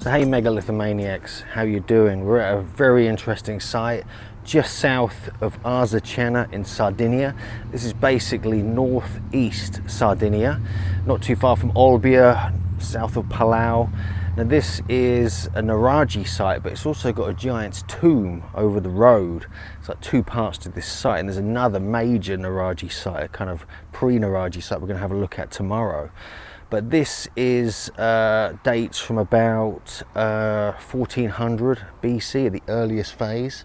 So hey Megalithomaniacs, how you doing? We're at a very interesting site just south of Arzachena in Sardinia. This is basically northeast Sardinia, not too far from Olbia, south of Palau. Now this is a Nuraghe site, but it's also got a giant's tomb over the road. It's like two parts to this site, and there's another major Nuraghe site, a kind of pre-Nuraghe site we're going to have a look at tomorrow. But this is dates from about 1400 BC at the earliest phase,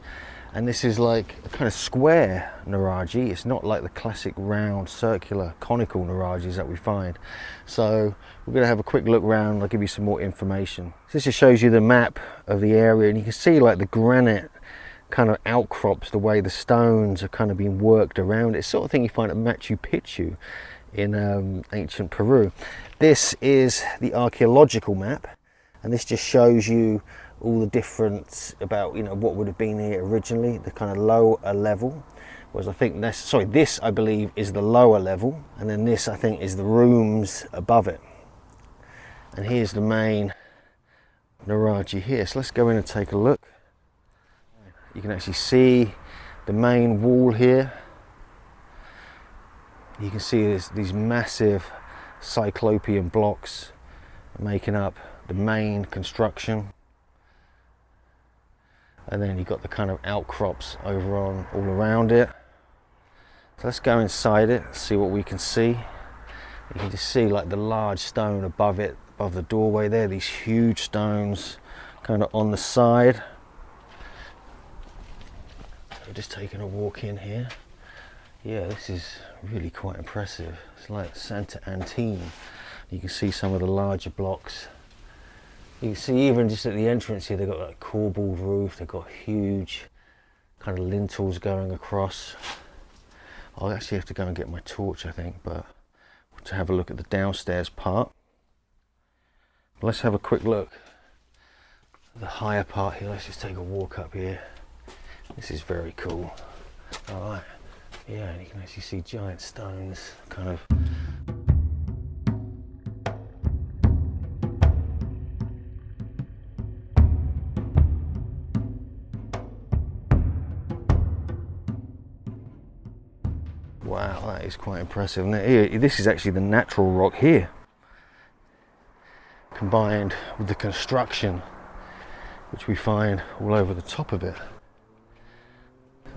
and this is like a kind of square Nuraghe. It's not like the classic round, circular, conical Nuraghes that we find. So we're going to have a quick look around. I'll give you some more information. So this just shows you the map of the area, and you can see like the granite kind of outcrops, the way the stones are kind of being worked around. It's sort of thing you find at Machu Picchu in ancient Peru. This is the archaeological map, and this just shows you all the different about, you know, what would have been here originally, the kind of lower level. Whereas I think this I believe is the lower level, and then this I think is the rooms above it. And here's the main Nuraghe here. So let's go in and take a look. You can actually see the main wall here. You can see these massive cyclopean blocks making up the main construction, and then you've got the kind of outcrops over on all around it. So let's go inside it, see what we can see. You can just see like the large stone above it, above the doorway there, these huge stones kind of on the side. So just taking a walk in here. Yeah, this is really quite impressive. It's like Santa Antine. You can see some of the larger blocks. You can see even just at the entrance here, they've got like corbelled roof. They've got huge kind of lintels going across. I'll actually have to go and get my torch, I think, but to have a look at the downstairs part. Let's have a quick look at the higher part here. Let's just take a walk up here. This is very cool. All right. Yeah, and you can actually see giant stones kind of. Wow, that is quite impressive. Now, here, this is actually the natural rock here, combined with the construction which we find all over the top of it.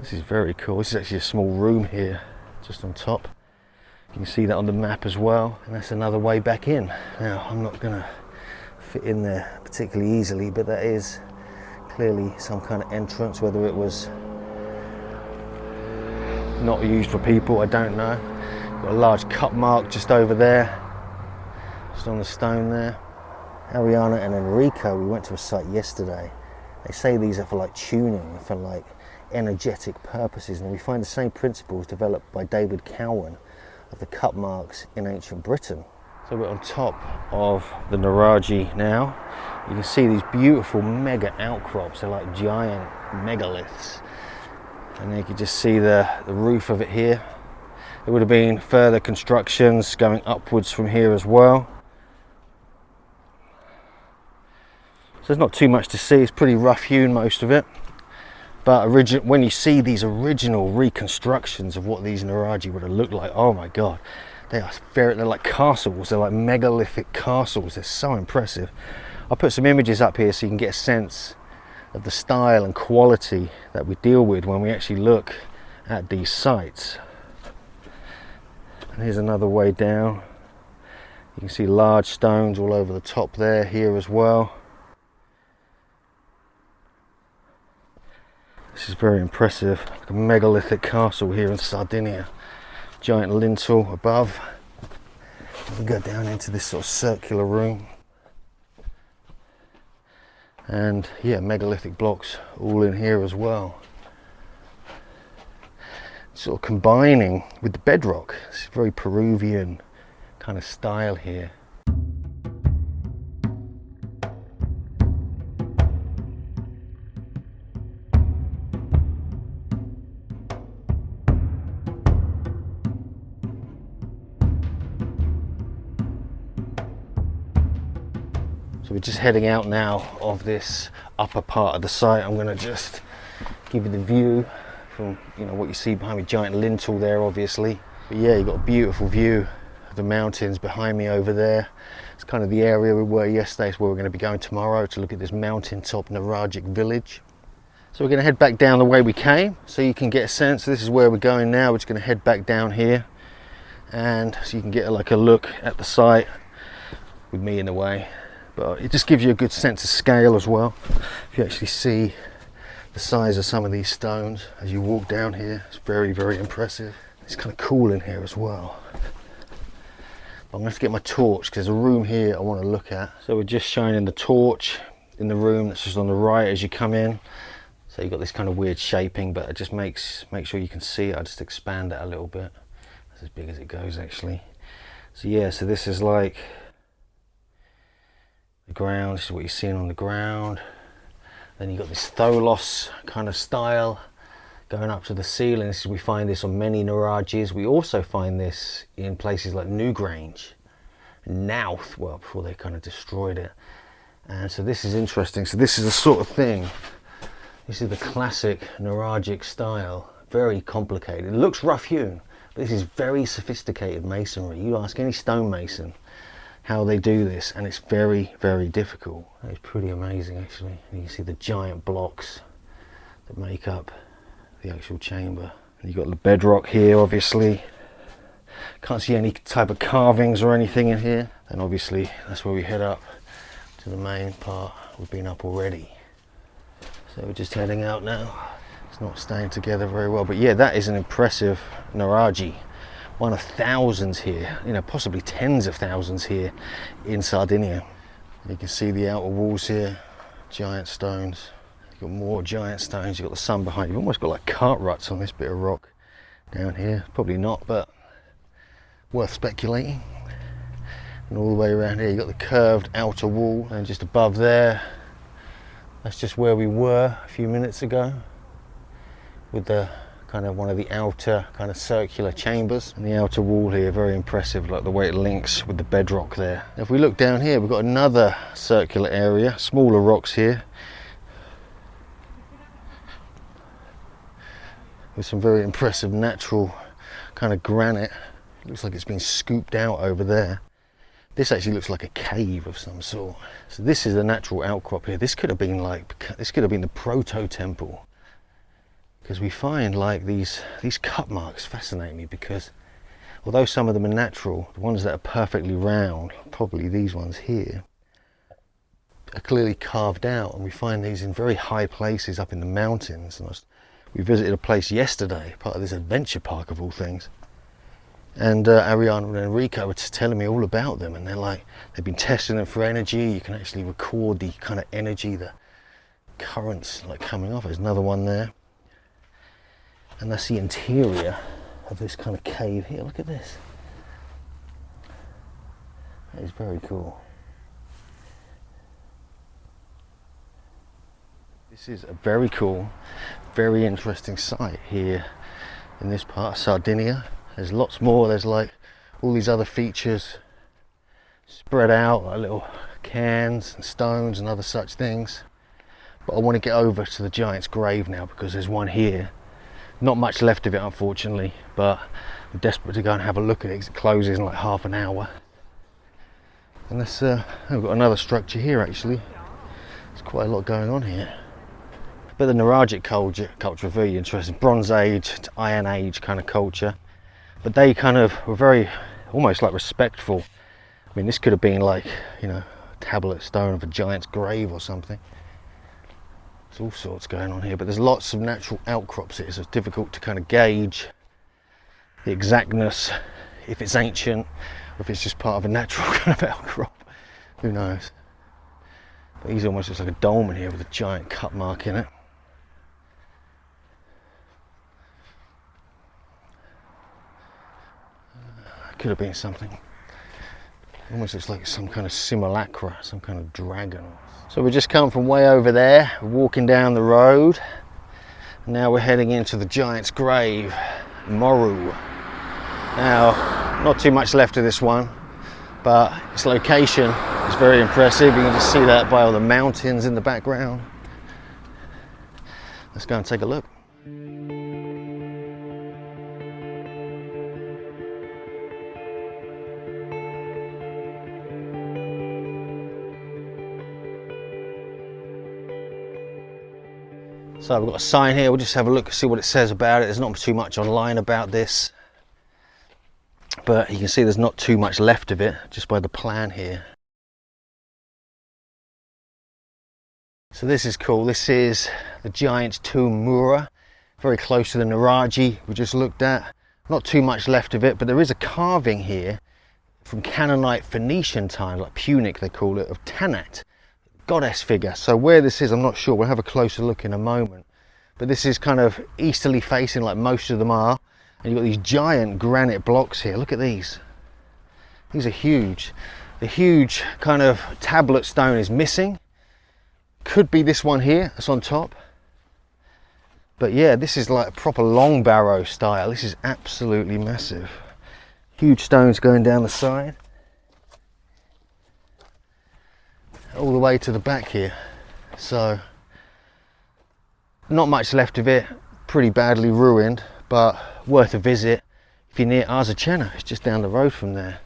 This is very cool. This is actually a small room here, just on top. You can see that on the map as well, and that's another way back in. Now, I'm not going to fit in there particularly easily, but that is clearly some kind of entrance. Whether it was not used for people, I don't know. Got a large cut mark just over there, just on the stone there. Ariana and Enrico, we went to a site yesterday. They say these are for like tuning, for like energetic purposes, and we find the same principles developed by David Cowan of the cut marks in ancient Britain. So we're on top of the Nuraghe now. You can see these beautiful mega outcrops. They're like giant megaliths, and you can just see the roof of it here. There would have been further constructions going upwards from here as well. So there's not too much to see. It's pretty rough hewn, most of it. But when you see these original reconstructions of what these Nuraghe would have looked like, oh my god, they're like castles. They're like megalithic castles. They're so impressive. I'll put some images up here so you can get a sense of the style and quality that we deal with when we actually look at these sites. And here's another way down. You can see large stones all over the top there, here as well. This is very impressive, like a megalithic castle here in Sardinia. Giant lintel above. We go down into this sort of circular room. And yeah, megalithic blocks all in here as well. Sort of combining with the bedrock. It's a very Peruvian kind of style here. So we're just heading out now of this upper part of the site. I'm going to just give you the view from, you know, what you see behind me, giant lintel there obviously. But yeah, you've got a beautiful view of the mountains behind me over there. It's kind of the area we were yesterday. It's where we're going to be going tomorrow to look at this mountaintop Nuraghe village. So we're going to head back down the way we came so you can get a sense. This is where we're going now. We're just going to head back down here, and so you can get like a look at the site with me in the way. But it just gives you a good sense of scale as well. If you actually see the size of some of these stones as you walk down here, it's very, very impressive. It's kind of cool in here as well. But I'm going to have to get my torch because there's a room here I want to look at. So we're just shining the torch in the room that's just on the right as you come in. So you've got this kind of weird shaping, but it just make sure you can see it. I just expand it a little bit. That's as big as it goes actually. So yeah, so this is like the ground. This is what you're seeing on the ground. Then you've got this tholos kind of style going up to the ceiling. We find this on many Nuraghes. We also find this in places like Nuraghe, Nouth, well, before they kind of destroyed it. And so this is interesting. So this is the sort of thing, this is the classic Nuraghic style, very complicated. It looks rough hewn, but this is very sophisticated masonry. You ask any stonemason how they do this, and it's very, very difficult. It's pretty amazing actually. And you can see the giant blocks that make up the actual chamber. And you've got the bedrock here obviously. Can't see any type of carvings or anything in here. And obviously that's where we head up to the main part. We've been up already. So we're just heading out now. It's not staying together very well, but yeah, that is an impressive Nuraghe. One of thousands here, you know, possibly tens of thousands here in Sardinia. You can see the outer walls here, giant stones. You've got more giant stones, you've got the sun behind you. You've almost got like cart ruts on this bit of rock down here. Probably not, but worth speculating. And all the way around here, you've got the curved outer wall, and just above there, that's just where we were a few minutes ago, with the kind of one of the outer kind of circular chambers. And the outer wall here, very impressive, like the way it links with the bedrock there. If we look down here, we've got another circular area, smaller rocks here, with some very impressive natural kind of granite. It looks like it's been scooped out over there. This actually looks like a cave of some sort. So this is the natural outcrop here. This could have been the proto-temple. Because we find like these cut marks fascinate me, because although some of them are natural, the ones that are perfectly round, probably these ones here, are clearly carved out, and we find these in very high places up in the mountains. And we visited a place yesterday, part of this adventure park of all things, and Ariana and Enrico were just telling me all about them, and they've been testing them for energy. You can actually record the kind of energy, the currents like coming off. There's another one there. And that's the interior of this kind of cave here. Look at this. That is very cool. This is a very cool, very interesting site here in this part of Sardinia. There's lots more. There's like all these other features spread out, like little cairns and stones and other such things. But I want to get over to the giant's grave now, because there's one here. Not much left of it, unfortunately, but I'm desperate to go and have a look at it because it closes in like half an hour. And we've got another structure here actually. There's quite a lot going on here. But the Nuraghic culture very interesting. Bronze Age to Iron Age kind of culture. But they kind of were very, almost like respectful. I mean, this could have been like, you know, a tablet stone of a giant's grave or something. There's all sorts going on here, but there's lots of natural outcrops here, so it's difficult to kind of gauge the exactness, if it's ancient, or if it's just part of a natural kind of outcrop. Who knows? But he's almost looks like a dolmen here with a giant cut mark in it. Could have been something. Almost looks like some kind of simulacra, some kind of dragon. So we just come from way over there, we're walking down the road. Now we're heading into the giant's grave, Moru. Now, not too much left of this one, but its location It's very impressive. You can just see that by all the mountains in the background. Let's go and take a look. So we've got a sign here. We'll just have a look and see what it says about it. There's not too much online about this, but you can see there's not too much left of it just by the plan here. So this is cool. This is the giant's tomb Moru, very close to the Nuraghe we just looked at. Not too much left of it, but there is a carving here from Canaanite Phoenician times, like Punic they call it, of Tanit, goddess figure. So where this is, I'm not sure. We'll have a closer look in a moment. But this is kind of easterly facing, like most of them are. And you've got these giant granite blocks here. Look at these. These are huge. The huge kind of tablet stone is missing. Could be this one here that's on top. But yeah, this is like a proper long barrow style. This is absolutely massive. Huge stones going down the side. All the way to the back here. So not much left of it. Pretty badly ruined, but worth a visit if you're near Arzachena. It's just down the road from there.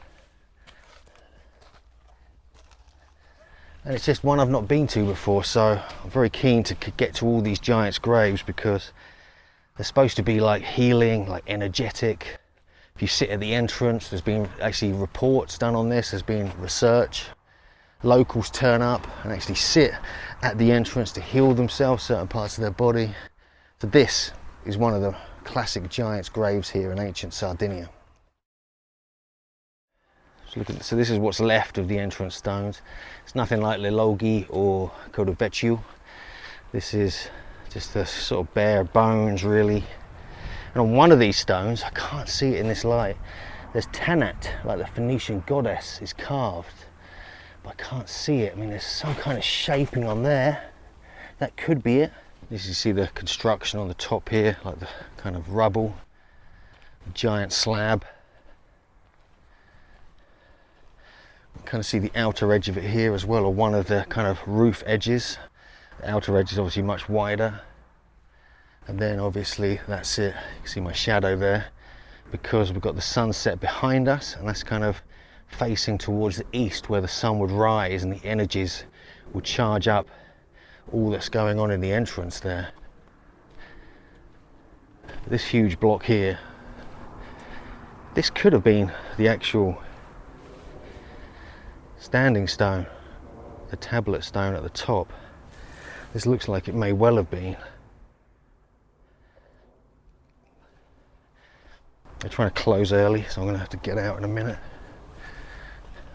And it's just one I've not been to before, so I'm very keen to get to all these giants' graves because they're supposed to be like healing, like energetic. If you sit at the entrance, there's been actually reports done on this, there's been research. Locals turn up and actually sit at the entrance to heal themselves, certain parts of their body. So this is one of the classic giants' graves here in ancient Sardinia. So this is what's left of the entrance stones. It's nothing like Nuraghe or Albucciu. This is just the sort of bare bones really. And on one of these stones, I can't see it in this light, there's Tanit, like the Phoenician goddess, is carved. But I can't see it. I mean, there's some kind of shaping on there. That could be it. This you see the construction on the top here, like the kind of rubble, the giant slab. You kind of see the outer edge of it here as well, or one of the kind of roof edges. The outer edge is obviously much wider. And then obviously that's it. You can see my shadow there because we've got the sunset behind us, and that's kind of facing towards the east where the sun would rise and the energies would charge up all that's going on in the entrance there. This huge block here, this could have been the actual standing stone, the tablet stone at the top. This looks like it may well have been. They're trying to close early, so I'm going to have to get out in a minute.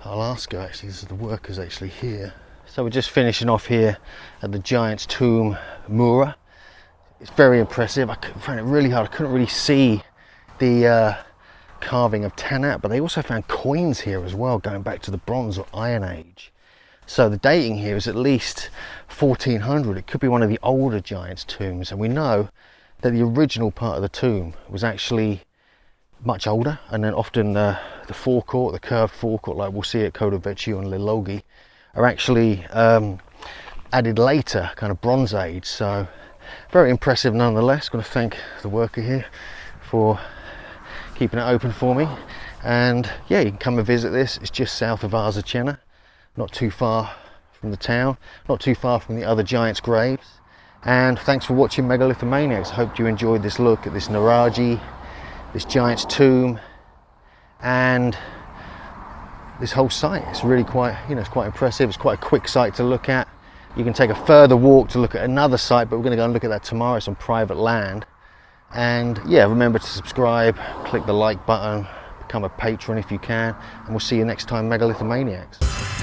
I'll ask her actually, this is the workers actually here. So we're just finishing off here at the giant's tomb Moru. It's very impressive. I found it really hard. I couldn't really see the carving of Tanit, but they also found coins here as well, going back to the Bronze or Iron Age. So the dating here is at least 1400. It could be one of the older giant's tombs, and we know that the original part of the tomb was actually much older, and then often the forecourt, the curved forecourt like we'll see at Albucciu and Nuraghe, are actually added later, kind of Bronze Age. So very impressive nonetheless. Going to thank the worker here for keeping it open for me. And yeah, you can come and visit this. It's just south of Arzachena, not too far from the town, not too far from the other giants' graves. And thanks for watching Megalithomaniacs. I hope you enjoyed this look at this Nuraghe, this giant's tomb, and this whole site. It's really quite, it's quite impressive. It's quite a quick site to look at. You can take a further walk to look at another site, but we're going to go and look at that tomorrow. It's on private land. And yeah, remember to subscribe, click the like button, become a patron if you can, and we'll see you next time, Megalithomaniacs.